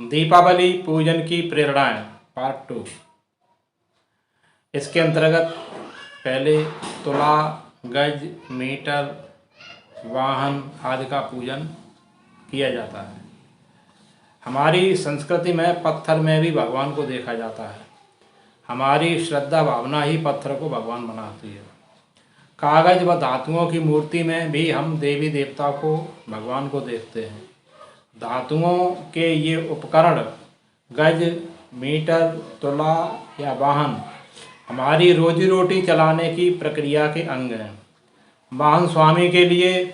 दीपावली पूजन की प्रेरणाएं पार्ट 2। इसके अंतर्गत पहले तुला, गज, मीटर, वाहन आदि का पूजन किया जाता है। हमारी संस्कृति में पत्थर में भी भगवान को देखा जाता है। हमारी श्रद्धा भावना ही पत्थर को भगवान बनाती है। कागज व धातुओं की मूर्ति में भी हम देवी देवता को, भगवान को देखते हैं। धातुओं के ये उपकरण गज, मीटर, तुला या वाहन हमारी रोजी रोटी चलाने की प्रक्रिया के अंग हैं। वाहन स्वामी के लिए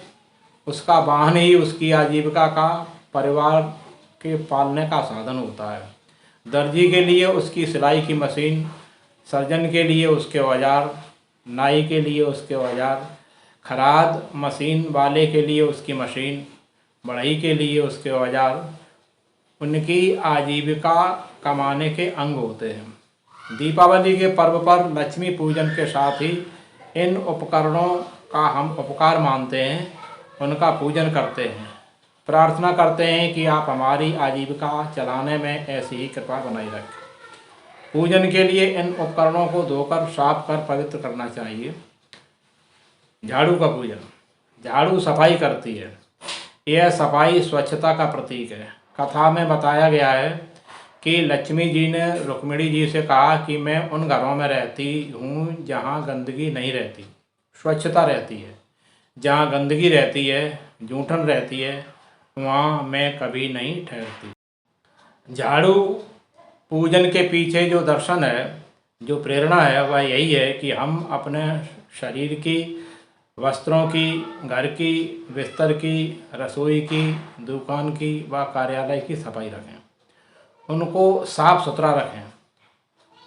उसका वाहन ही उसकी आजीविका का, परिवार के पालने का साधन होता है। दर्जी के लिए उसकी सिलाई की मशीन, सर्जन के लिए उसके औजार, नाई के लिए उसके औजार, खराद मशीन वाले के लिए उसकी मशीन, बढ़ई के लिए उसके औजार उनकी आजीविका कमाने के अंग होते हैं। दीपावली के पर्व पर लक्ष्मी पूजन के साथ ही इन उपकरणों का हम उपकार मानते हैं, उनका पूजन करते हैं। प्रार्थना करते हैं कि आप हमारी आजीविका चलाने में ऐसी ही कृपा बनाई रखें। पूजन के लिए इन उपकरणों को धोकर साफ कर पवित्र करना चाहिए। झाड़ू का पूजन। झाड़ू सफाई करती है। यह सफाई स्वच्छता का प्रतीक है। कथा में बताया गया है कि लक्ष्मी जी ने रुक्मिणी जी से कहा कि मैं उन घरों में रहती हूँ जहाँ गंदगी नहीं रहती, स्वच्छता रहती है। जहाँ गंदगी रहती है, जूठन रहती है, वहाँ मैं कभी नहीं ठहरती। झाड़ू पूजन के पीछे जो दर्शन है, जो प्रेरणा है, वह यही है कि हम अपने शरीर की, वस्त्रों की, घर की, बिस्तर की, रसोई की, दुकान की व कार्यालय की सफाई रखें, उनको साफ सुथरा रखें।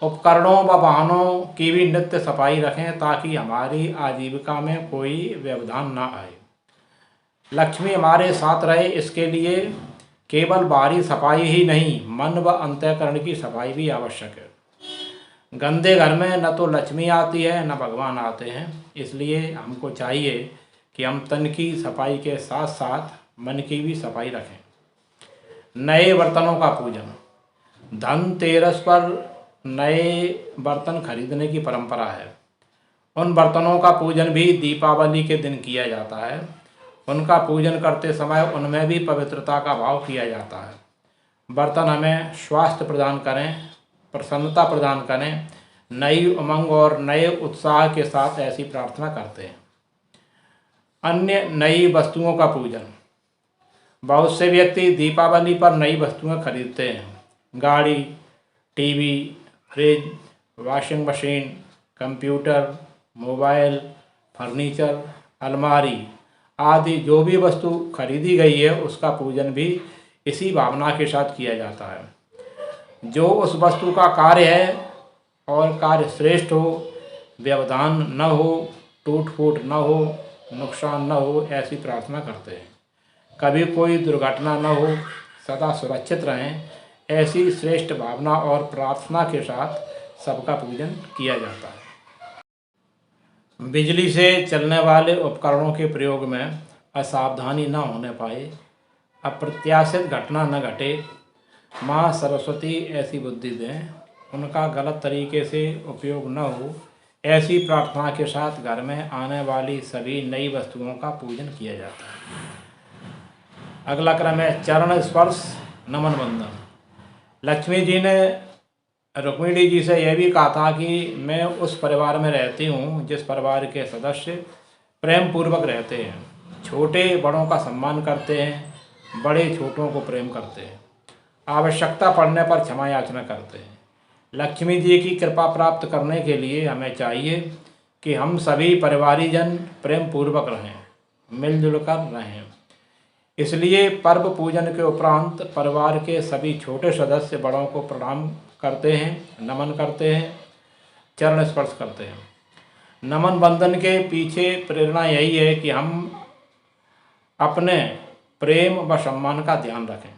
उपकरणों व वाहनों की भी नित्य सफाई रखें ताकि हमारी आजीविका में कोई व्यवधान ना आए। लक्ष्मी हमारे साथ रहे, इसके लिए केवल बाहरी सफाई ही नहीं, मन व अंतःकरण की सफाई भी आवश्यक है। गंदे घर में न तो लक्ष्मी आती है न भगवान आते हैं। इसलिए हमको चाहिए कि हम तन की सफाई के साथ साथ मन की भी सफाई रखें। नए बर्तनों का पूजन। धनतेरस पर नए बर्तन खरीदने की परंपरा है। उन बर्तनों का पूजन भी दीपावली के दिन किया जाता है। उनका पूजन करते समय उनमें भी पवित्रता का भाव किया जाता है। बर्तन हमें स्वास्थ्य प्रदान करें, प्रसन्नता प्रदान करें, नई उमंग और नए उत्साह के साथ ऐसी प्रार्थना करते हैं। अन्य नई वस्तुओं का पूजन। बहुत से व्यक्ति दीपावली पर नई वस्तुएं खरीदते हैं। गाड़ी, TV, fridge, washing machine, computer, mobile, furniture, अलमारी आदि जो भी वस्तु खरीदी गई है उसका पूजन भी इसी भावना के साथ किया जाता है। जो उस वस्तु का कार्य है और कार्य श्रेष्ठ हो, व्यवधान न हो, टूट फूट न हो, नुकसान न हो, ऐसी प्रार्थना करते हैं। कभी कोई दुर्घटना न हो, सदा सुरक्षित रहें, ऐसी श्रेष्ठ भावना और प्रार्थना के साथ सबका पूजन किया जाता है। बिजली से चलने वाले उपकरणों के प्रयोग में असावधानी न होने पाए, अप्रत्याशित घटना न घटे, माँ सरस्वती ऐसी बुद्धि दें, उनका गलत तरीके से उपयोग न हो, ऐसी प्रार्थना के साथ घर में आने वाली सभी नई वस्तुओं का पूजन किया जाता है। अगला क्रम है चरण स्पर्श नमन बंदन। लक्ष्मी जी ने रुक्मिणी जी से यह भी कहा था कि मैं उस परिवार में रहती हूँ जिस परिवार के सदस्य प्रेम पूर्वक रहते हैं, छोटे बड़ों का सम्मान करते हैं, बड़े छोटों को प्रेम करते हैं, आवश्यकता पड़ने पर क्षमा याचना करते हैं। लक्ष्मी जी की कृपा प्राप्त करने के लिए हमें चाहिए कि हम सभी परिवारीजन प्रेम पूर्वक रहें, मिलजुल कर रहें। इसलिए पर्व पूजन के उपरांत परिवार के सभी छोटे सदस्य बड़ों को प्रणाम करते हैं, नमन करते हैं, चरण स्पर्श करते हैं। नमन बंधन के पीछे प्रेरणा यही है कि हम अपने प्रेम व सम्मान का ध्यान रखें,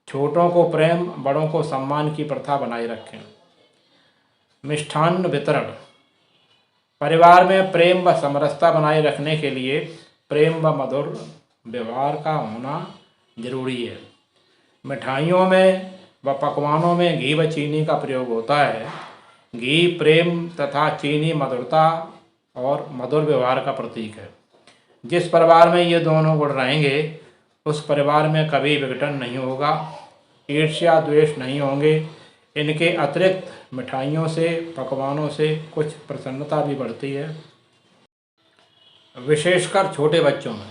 छोटों को प्रेम, बड़ों को सम्मान की प्रथा बनाए रखें। मिष्ठान्न वितरण। परिवार में प्रेम व समरसता बनाए रखने के लिए प्रेम व मधुर व्यवहार का होना जरूरी है। मिठाइयों में व पकवानों में घी व चीनी का प्रयोग होता है। घी प्रेम तथा चीनी मधुरता और मधुर व्यवहार का प्रतीक है। जिस परिवार में ये दोनों गुण रहेंगे उस परिवार में कभी विघटन नहीं होगा, ईर्ष्या द्वेष नहीं होंगे। इनके अतिरिक्त मिठाइयों से, पकवानों से कुछ प्रसन्नता भी बढ़ती है। विशेषकर छोटे बच्चों में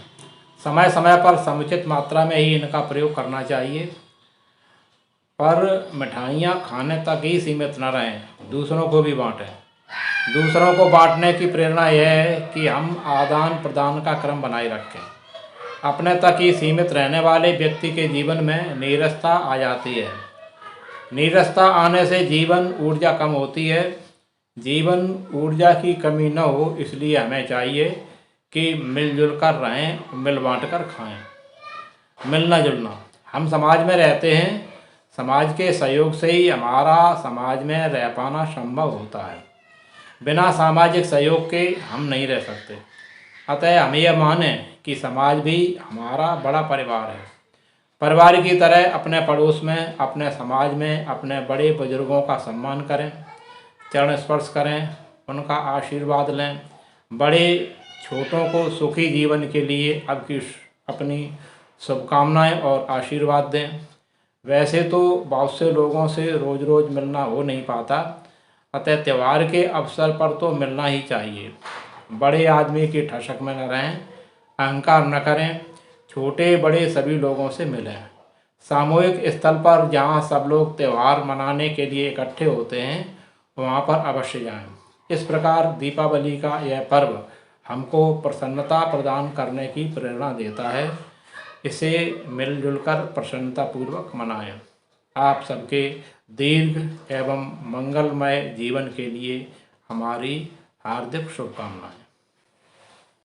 समय समय पर समुचित मात्रा में ही इनका प्रयोग करना चाहिए, पर मिठाइयाँ खाने तक ही सीमित न रहें, दूसरों को भी बांटें। दूसरों को बांटने की प्रेरणा यह है कि हम आदान प्रदान का क्रम बनाए रखें। अपने तक ही सीमित रहने वाले व्यक्ति के जीवन में नीरसता आ जाती है। नीरसता आने से जीवन ऊर्जा कम होती है। जीवन ऊर्जा की कमी न हो इसलिए हमें चाहिए कि मिलजुल कर रहें, मिल बांट कर खाएं। मिलना जुलना, हम समाज में रहते हैं, समाज के सहयोग से ही हमारा समाज में रह पाना संभव होता है। बिना सामाजिक सहयोग के हम नहीं रह सकते। अतः हम यह मानें कि समाज भी हमारा बड़ा परिवार है। परिवार की तरह अपने पड़ोस में, अपने समाज में अपने बड़े बुजुर्गों का सम्मान करें, चरण स्पर्श करें, उनका आशीर्वाद लें। बड़े छोटों को सुखी जीवन के लिए अपनी शुभकामनाएं और आशीर्वाद दें। वैसे तो बहुत से लोगों से रोज़ रोज़ मिलना हो नहीं पाता, अतः त्यौहार के अवसर पर तो मिलना ही चाहिए। बड़े आदमी की ठसक में न रहें, अहंकार न करें, छोटे बड़े सभी लोगों से मिलें। सामूहिक स्थल पर जहाँ सब लोग त्यौहार मनाने के लिए इकट्ठे होते हैं वहाँ पर अवश्य जाएं। इस प्रकार दीपावली का यह पर्व हमको प्रसन्नता प्रदान करने की प्रेरणा देता है। इसे मिलजुल कर प्रसन्नतापूर्वक मनाएं। आप सबके दीर्घ एवं मंगलमय जीवन के लिए हमारी हार्दिक शुभकामनाएं।